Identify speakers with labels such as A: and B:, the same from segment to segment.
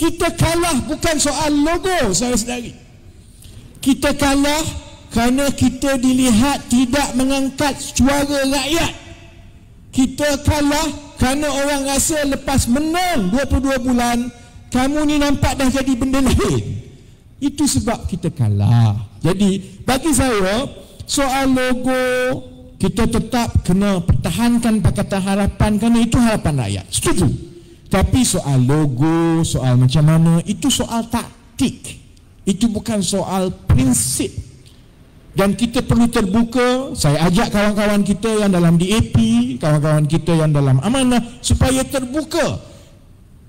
A: Kita kalah bukan soal logo, saudara-saudari. Kita kalah kerana kita dilihat tidak mengangkat suara rakyat. Kita kalah kerana orang rasa lepas menang 22 bulan, kamu ni nampak dah jadi benda lain. Itu sebab kita kalah. Jadi bagi saya, soal logo kita tetap kena pertahankan Pakatan Harapan kerana itu harapan rakyat. Setuju. Tapi soal logo, soal macam mana, itu soal taktik. Itu bukan soal prinsip. Dan kita perlu terbuka. Saya ajak kawan-kawan kita yang dalam DAP, kawan-kawan kita yang dalam Amanah, supaya terbuka.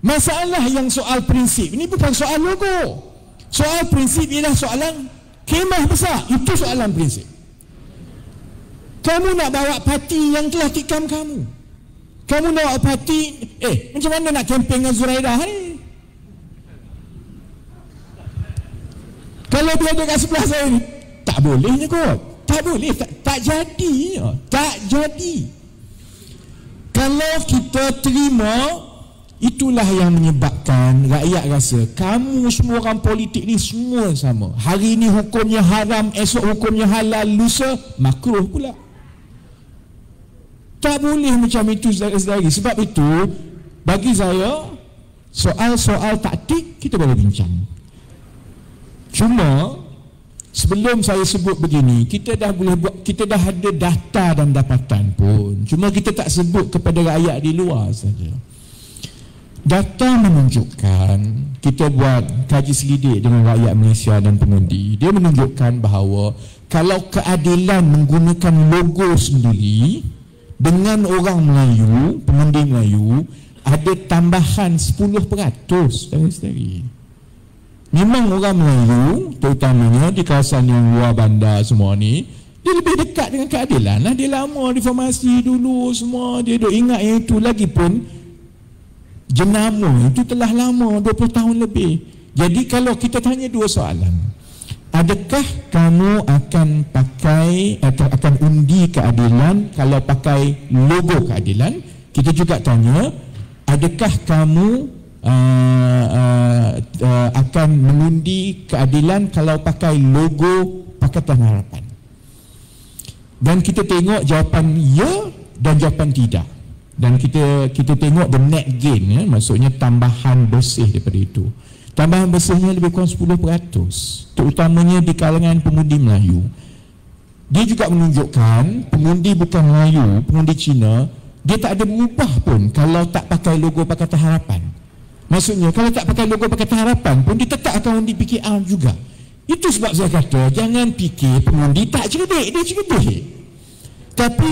A: Masalah yang soal prinsip ini bukan soal logo. Soal prinsip ialah soalan kemah besar. Itu soalan prinsip. Kamu nak bawa parti yang telah tikam kamu. Kamu nak bawa parti, macam mana nak kempen dengan Zuraidah ni? Kalau dia ada kat sebelah saya ni, tak bolehnya kot. Tak boleh, tak jadi. Tak jadi. Kalau kita terima, itulah yang menyebabkan rakyat rasa kamu semua orang politik ni semua sama. Hari ni hukumnya haram, esok hukumnya halal, lusa makruh pula. Tak boleh macam itu, saudara-saudari. Sebab itu, bagi saya, soal-soal taktik kita boleh bincang. Cuma sebelum saya sebut begini, kita dah ada data dan dapatan pun. Cuma kita tak sebut kepada rakyat di luar saja. Data menunjukkan, kita buat kaji selidik dengan rakyat Malaysia dan pengundi. Dia menunjukkan bahawa kalau keadilan menggunakan logo sendiri dengan orang Melayu, pengundi Melayu, ada tambahan 10%, saudara-saudari. Memang orang Melayu, terutamanya di kawasan yang luar bandar semua ni, dia lebih dekat dengan keadilan lah. Dia lama reformasi dulu semua, dia duk ingat yang itu. Lagipun jenama itu telah lama, 20 tahun lebih. Jadi kalau kita tanya dua soalan, adakah kamu akan pakai atau akan undi keadilan kalau pakai logo keadilan? Kita juga tanya, adakah kamu akan mengundi keadilan kalau pakai logo Pakatan Harapan? Dan kita tengok jawapan ya dan jawapan tidak. Dan kita tengok the net gain, maksudnya tambahan bersih daripada itu. Tambahan bersihnya lebih kurang 10%, terutamanya di kalangan pengundi Melayu. Dia juga menunjukkan pengundi bukan Melayu, pengundi Cina, dia tak ada berubah pun kalau tak pakai logo Pakatan Harapan. Maksudnya kalau tak pakai logo Pakatan Harapan pun dia tetap akan undi PKR juga. Itu sebab saya kata jangan fikir pengundi tak cerdik, dia cerdik. Tapi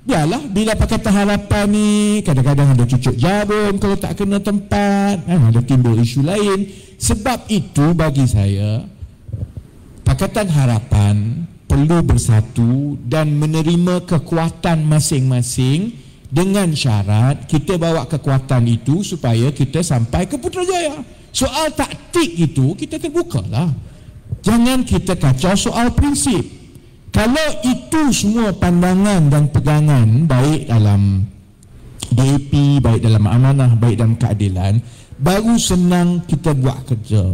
A: biarlah, bila Pakatan Harapan ni kadang-kadang ada cucuk jarum kalau tak kena tempat, ada timbul isu lain. Sebab itu bagi saya, Pakatan Harapan perlu bersatu dan menerima kekuatan masing-masing, dengan syarat kita bawa kekuatan itu supaya kita sampai ke Putrajaya. Soal taktik itu kita terbukalah. Jangan kita kacau soal prinsip. Kalau itu semua pandangan dan pegangan, baik dalam DAP, baik dalam Amanah, baik dalam keadilan, baru senang kita buat kerja.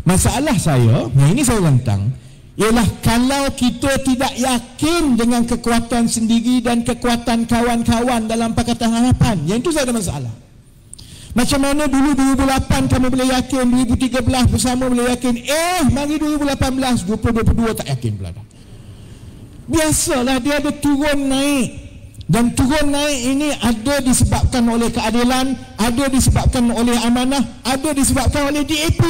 A: Masalah saya, yang ini saya lantang, ialah kalau kita tidak yakin dengan kekuatan sendiri dan kekuatan kawan-kawan dalam Pakatan Harapan, yang itu saya ada masalah. Macam mana dulu 2008 kamu boleh yakin, 2013 bersama boleh yakin, mari 2018, 2022 tak yakin pula dah. Biasalah dia ada turun naik. Dan turun naik ini ada disebabkan oleh keadilan, ada disebabkan oleh Amanah, ada disebabkan oleh DAP.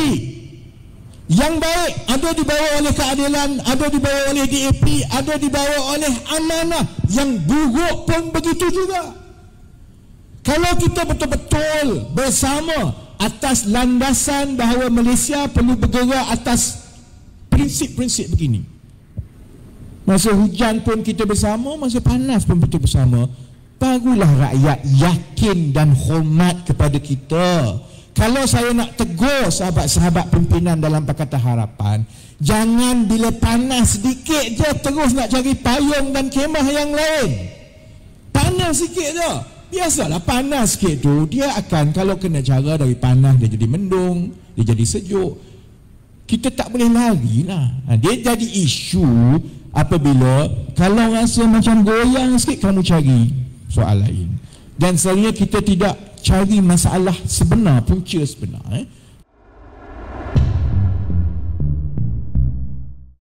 A: Yang baik ada dibawa oleh keadilan, ada dibawa oleh DAP, ada dibawa oleh Amanah. Yang buruk pun begitu juga. Kalau kita betul-betul bersama atas landasan bahawa Malaysia perlu bergerak atas prinsip-prinsip begini, masa hujan pun kita bersama, masa panas pun kita bersama, barulah rakyat yakin dan hormat kepada kita. Kalau saya nak tegur sahabat-sahabat pimpinan dalam Pakatan Harapan, jangan bila panas sedikit je terus nak cari payung dan kemah yang lain. Panas sikit je, Biasalah panas sikit tu, dia akan kalau kena cara dari panas dia jadi mendung, dia jadi sejuk. Kita tak boleh lari lah. Dia jadi isu apabila kalau rasa macam goyang sikit, kamu cari soal lain. Dan selalunya kita tidak cari masalah sebenar, punca sebenar.